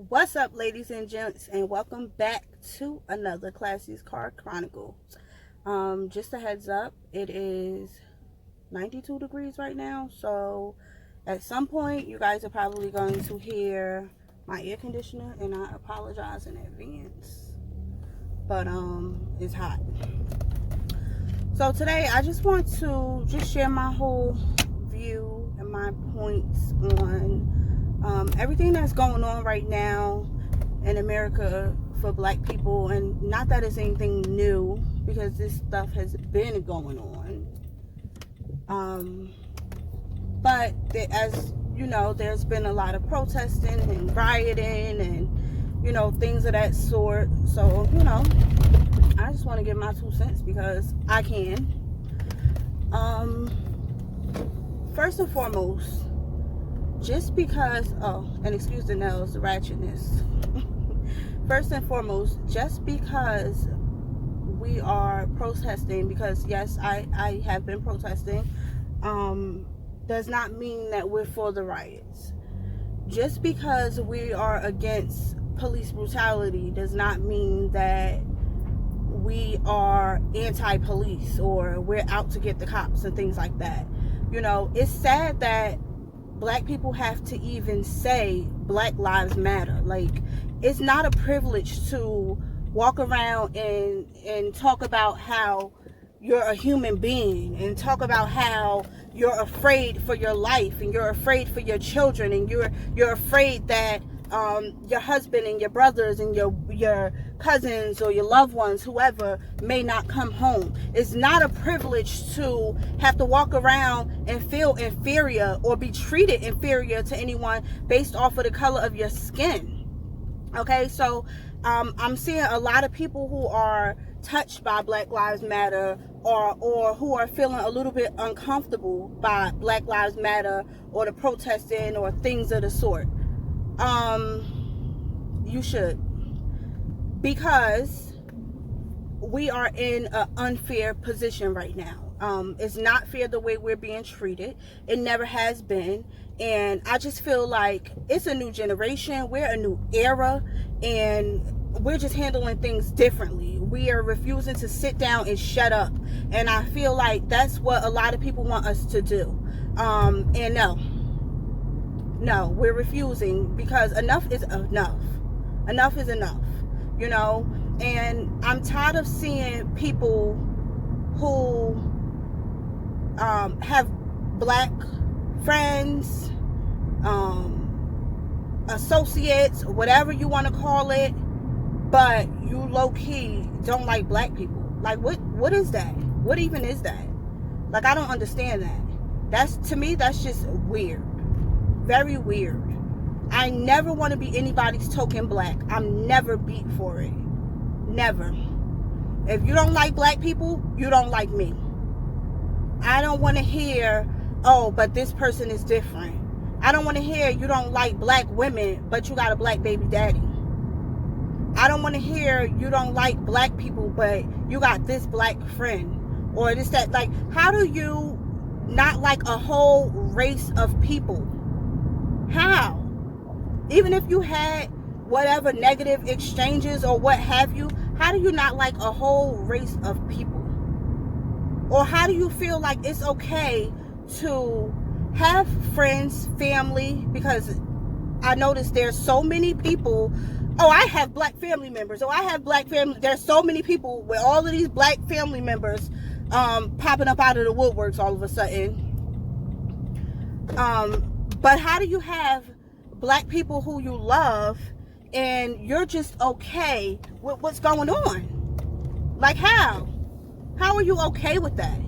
What's up, ladies and gents, and welcome back to another Classy's Car Chronicle. Just a heads up, it is 92 degrees right now, so at some point you guys are probably going to hear my air conditioner, and I apologize in advance, but it's hot. So today I just want to share my whole view and my points on everything that's going on right now in America for black people. And not that it's anything new, because this stuff has been going on, but as you know, there's been a lot of protesting and rioting and things of that sort. So I just want to give my 2 cents because I can. First and foremost, just because, and excuse the nails, the ratchetness. First and foremost, just because we are protesting, because yes, I have been protesting, does not mean that we're for the riots. Just because we are against police brutality does not mean that we are anti-police or we're out to get the cops and things like that. It's sad that black people have to even say Black Lives Matter. Like, it's not a privilege to walk around and talk about how you're a human being, and talk about how you're afraid for your life, and you're afraid for your children, and you're afraid that your husband and your brothers and your cousins or your loved ones, whoever, may not come home. It's not a privilege to have to walk around and feel inferior or be treated inferior to anyone based off of the color of your skin. Okay, so I'm seeing a lot of people who are touched by Black Lives Matter, or who are feeling a little bit uncomfortable by Black Lives Matter or the protesting or things of the sort. You should, because we are in an unfair position right now. It's not fair the way we're being treated. It never has been. And I just feel like it's a new generation. We're a new era, and we're just handling things differently. We are refusing to sit down and shut up. And I feel like that's what a lot of people want us to do. And no, we're refusing, because enough is enough. Enough is enough, and I'm tired of seeing people who have black friends, associates, whatever you want to call it, but you low-key don't like black people. Like, what is that? What even is that? Like, I don't understand that. To me, that's just weird. Very weird. I never want to be anybody's token black. I'm never beat for it. Never. If you don't like black people, you don't like me. I don't want to hear, oh, but this person is different. I don't want to hear you don't like black women, but you got a black baby daddy. I don't want to hear you don't like black people, but you got this black friend, or this, that. Like, how do you not like a whole race of people? How? Even if you had whatever negative exchanges or what have you, how do you not like a whole race of people? Or how do you feel like it's okay to have friends, family? Because I noticed there's so many people. Oh, I have black family members. Oh, I have black family. There's so many people with all of these black family members popping up out of the woodworks all of a sudden. But how do you have black people who you love and you're just okay with what's going on? Like, how? How are you okay with that?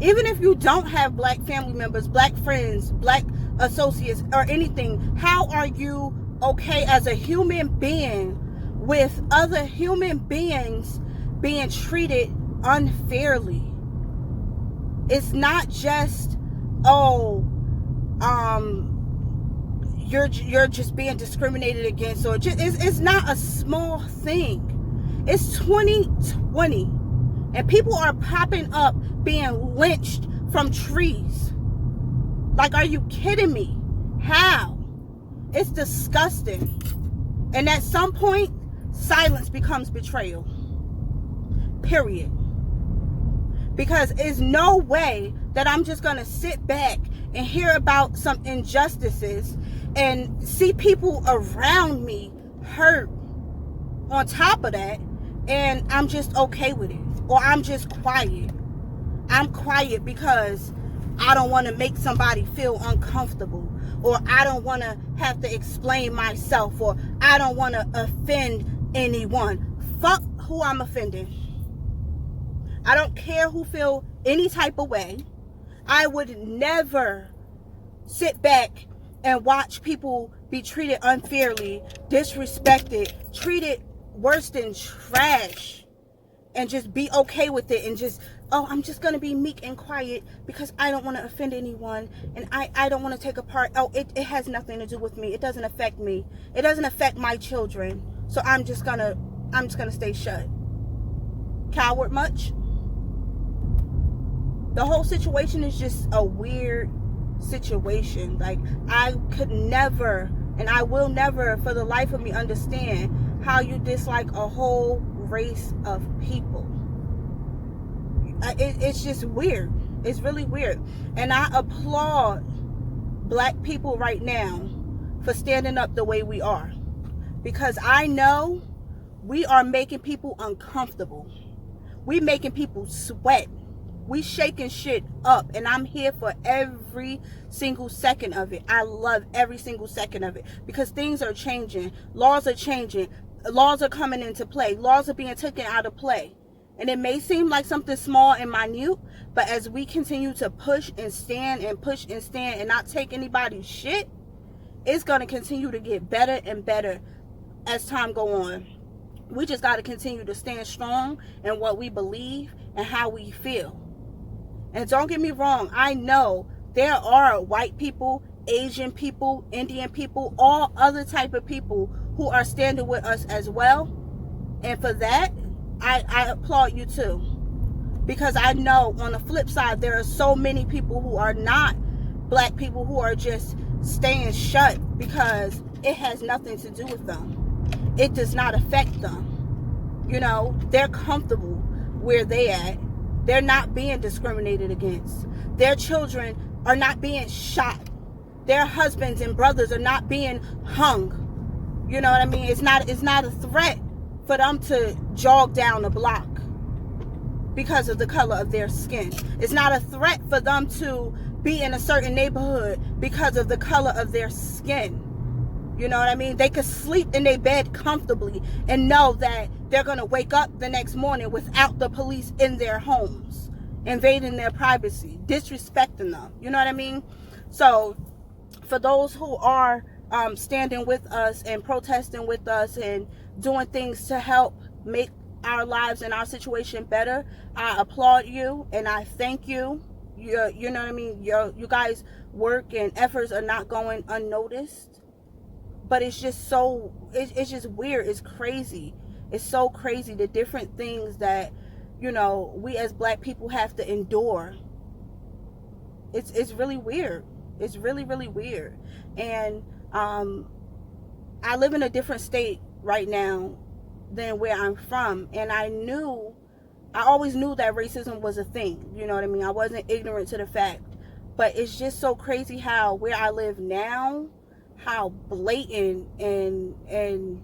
Even if you don't have black family members, black friends, black associates, or anything, how are you okay as a human being with other human beings being treated unfairly? It's not just, you're just being discriminated against, or it's not a small thing. It's 2020, and people are popping up being lynched from trees. Like, are you kidding me? How? It's disgusting. And at some point, silence becomes betrayal. Period. Because there's no way that I'm just going to sit back and hear about some injustices and see people around me hurt on top of that, and I'm just okay with it. Or I'm just quiet. I'm quiet because I don't want to make somebody feel uncomfortable, or I don't want to have to explain myself, or I don't want to offend anyone. Fuck who I'm offending. I don't care who feel any type of way. I would never sit back and watch people be treated unfairly, disrespected, treated worse than trash, and just be okay with it and just, oh, I'm just going to be meek and quiet because I don't want to offend anyone, and I don't want to take a part. Oh, it has nothing to do with me. It doesn't affect me. It doesn't affect my children. So I'm just going to stay shut. Coward much? The whole situation is just a weird situation. Like, I could never, and I will never for the life of me understand how you dislike a whole race of people. It's just weird. It's really weird. And I applaud black people right now for standing up the way we are, because I know we are making people uncomfortable. We making people sweat. We shaking shit up, and I'm here for every single second of it. I love every single second of it, because things are changing. Laws are changing. Laws are coming into play. Laws are being taken out of play. And it may seem like something small and minute, but as we continue to push and stand and push and stand and not take anybody's shit, it's going to continue to get better and better as time go on. We just got to continue to stand strong in what we believe and how we feel. And don't get me wrong, I know there are white people, Asian people, Indian people, all other type of people who are standing with us as well. And for that, I applaud you too. Because I know on the flip side, there are so many people who are not black people who are just staying shut because it has nothing to do with them. It does not affect them. You know, they're comfortable where they at. They're not being discriminated against. Their children are not being shot. Their husbands and brothers are not being hung. You know what I mean? It's not a threat for them to jog down a block because of the color of their skin. It's not a threat for them to be in a certain neighborhood because of the color of their skin. You know what I mean? They could sleep in their bed comfortably and know that they're going to wake up the next morning without the police in their homes, invading their privacy, disrespecting them. You know what I mean? So for those who are standing with us and protesting with us and doing things to help make our lives and our situation better, I applaud you and I thank you. You know what I mean? You guys' work and efforts are not going unnoticed. But it's just so, it's just weird. It's crazy. It's so crazy, the different things that, you know, we as black people have to endure. It's really weird. It's really, really weird. And I live in a different state right now than where I'm from. And I always knew that racism was a thing. You know what I mean? I wasn't ignorant to the fact. But it's just so crazy how where I live now, how blatant and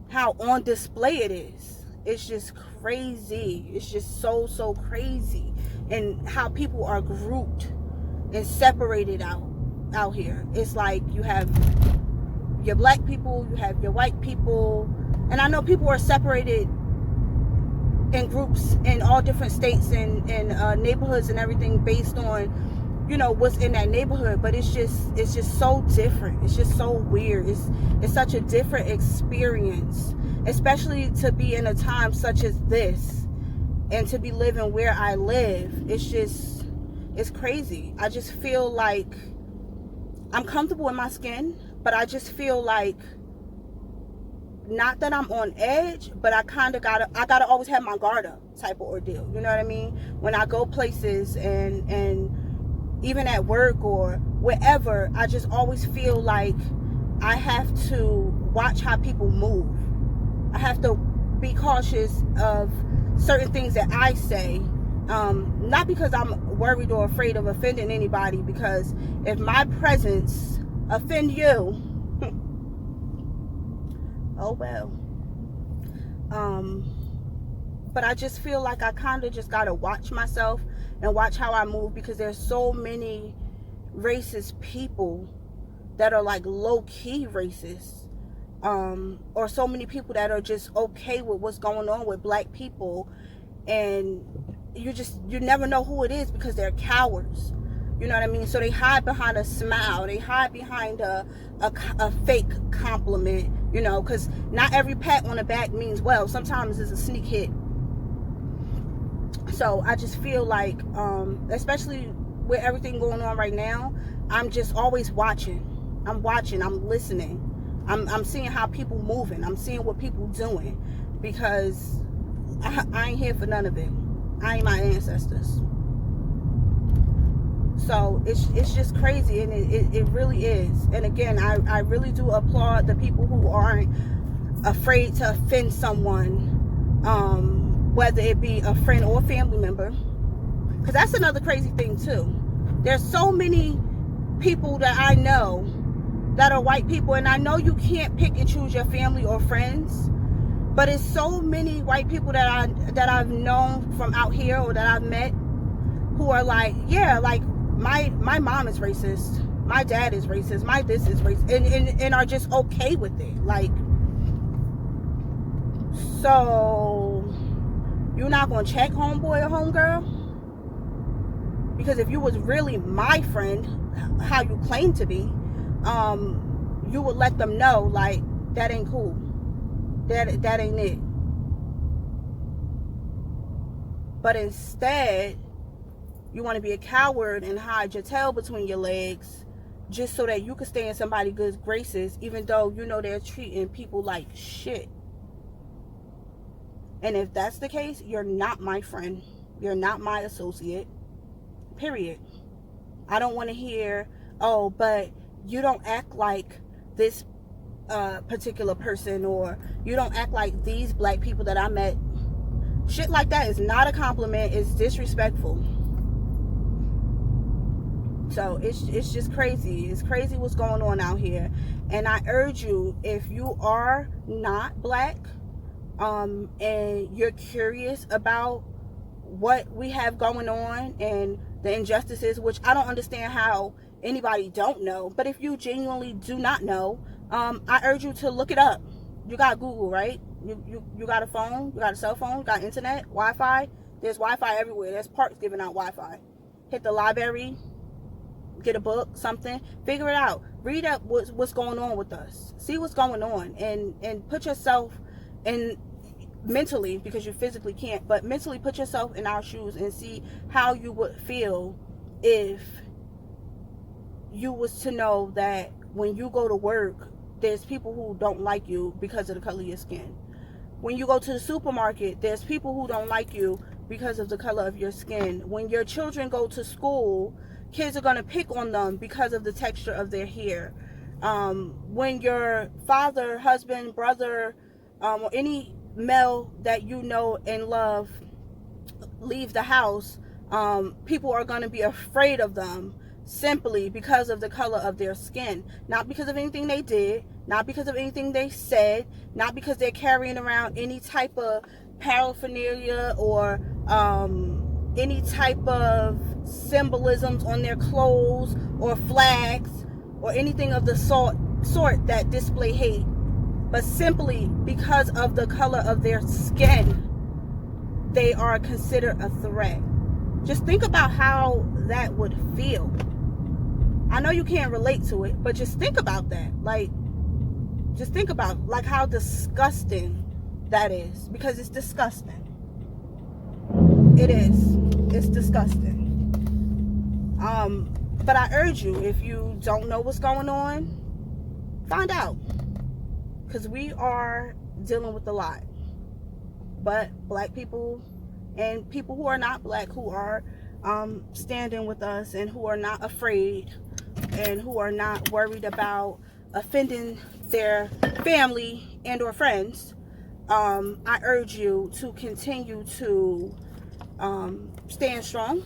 how on display it is. It's just crazy. It's just so crazy. And how people are grouped and separated out here. It's like you have your black people, you have your white people, and I know people are separated in groups in all different states and neighborhoods and everything based on, you know, what's in that neighborhood. But it's just so different. It's just so weird. It's such a different experience, especially to be in a time such as this and to be living where I live. It's crazy. I just feel like I'm comfortable in my skin, but I just feel like, not that I'm on edge, but I gotta always have my guard up type of ordeal. You know what I mean? When I go places and even at work or wherever, I just always feel like I have to watch how people move. I have to be cautious of certain things that I say, not because I'm worried or afraid of offending anybody, because if my presence offend you, oh well. But I just feel like I kind of just gotta watch myself and watch how I move, because there's so many racist people that are like low-key racist, or so many people that are just okay with what's going on with black people, and you never know who it is, because they're cowards. You know what I mean? So they hide behind a smile, they hide behind a fake compliment, you know, because not every pat on the back means well. Sometimes it's a sneak hit. So I just feel like, especially with everything going on right now, I'm just always watching. I'm watching, I'm listening. I'm seeing how people moving. I'm seeing what people doing, because I ain't here for none of it. I ain't my ancestors. So it's just crazy, and it really is. And again, I really do applaud the people who aren't afraid to offend someone, whether it be a friend or family member, because that's another crazy thing too. There's so many people that I know that are white people, and I know you can't pick and choose your family or friends, but it's so many white people that I've known from out here, or that I've met, who are like, yeah, like my mom is racist, my dad is racist, my this is racist, and are just okay with it. Like, so you're not gonna check homeboy or homegirl? Because if you was really my friend, how you claim to be, you would let them know, like, that ain't cool, that ain't it. But instead, you want to be a coward and hide your tail between your legs, just so that you can stay in somebody's good graces, even though you know they're treating people like shit. And if that's the case, you're not my friend, you're not my associate, period. I don't want to hear, oh, but you don't act like this particular person, or you don't act like these black people that I met. Shit like that is not a compliment. It's disrespectful. So it's just crazy. It's crazy what's going on out here. And I urge you, if you are not black, and you're curious about what we have going on and the injustices, which I don't understand how anybody don't know, but if you genuinely do not know, I urge you to look it up. You got Google, right? You got a phone, you got a cell phone, you got internet, Wi-Fi. There's Wi-Fi everywhere. There's parks giving out Wi-Fi. Hit the library, get a book, something, figure it out. Read up what's going on with us. See what's going on, and put yourself in, mentally, because you physically can't, but mentally put yourself in our shoes and see how you would feel if you was to know that when you go to work, there's people who don't like you because of the color of your skin. When you go to the supermarket, there's people who don't like you because of the color of your skin. When your children go to school, kids are going to pick on them because of the texture of their hair. When your father, husband, brother, or any male that you know and love leave the house, people are going to be afraid of them simply because of the color of their skin. Not because of anything they did, not because of anything they said, not because they're carrying around any type of paraphernalia or any type of symbolisms on their clothes or flags or anything of the sort that display hate, but simply because of the color of their skin, they are considered a threat. Just think about how that would feel. I know you can't relate to it, but just think about that. Like, just think about like how disgusting that is, because it's disgusting. It is. It's disgusting. But I urge you, if you don't know what's going on, find out, because we are dealing with a lot. But black people and people who are not black, who are standing with us and who are not afraid and who are not worried about offending their family and or friends, I urge you to continue to stand strong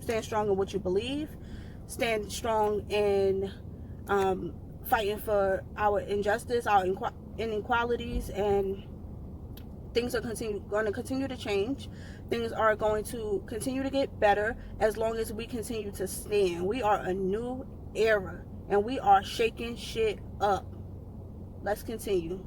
in what you believe, stand strong in fighting for our injustice, our inequalities, and things are going to continue to change. Things are going to continue to get better as long as we continue to stand. We are a new era, and we are shaking shit up. Let's continue.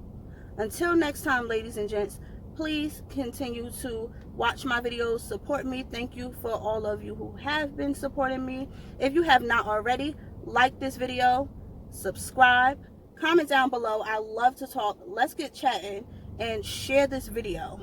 Until next time, ladies and gents, please continue to watch my videos, support me. Thank you for all of you who have been supporting me. If you have not already, like this video, subscribe, comment down below. I love to talk. Let's get chatting, and share this video.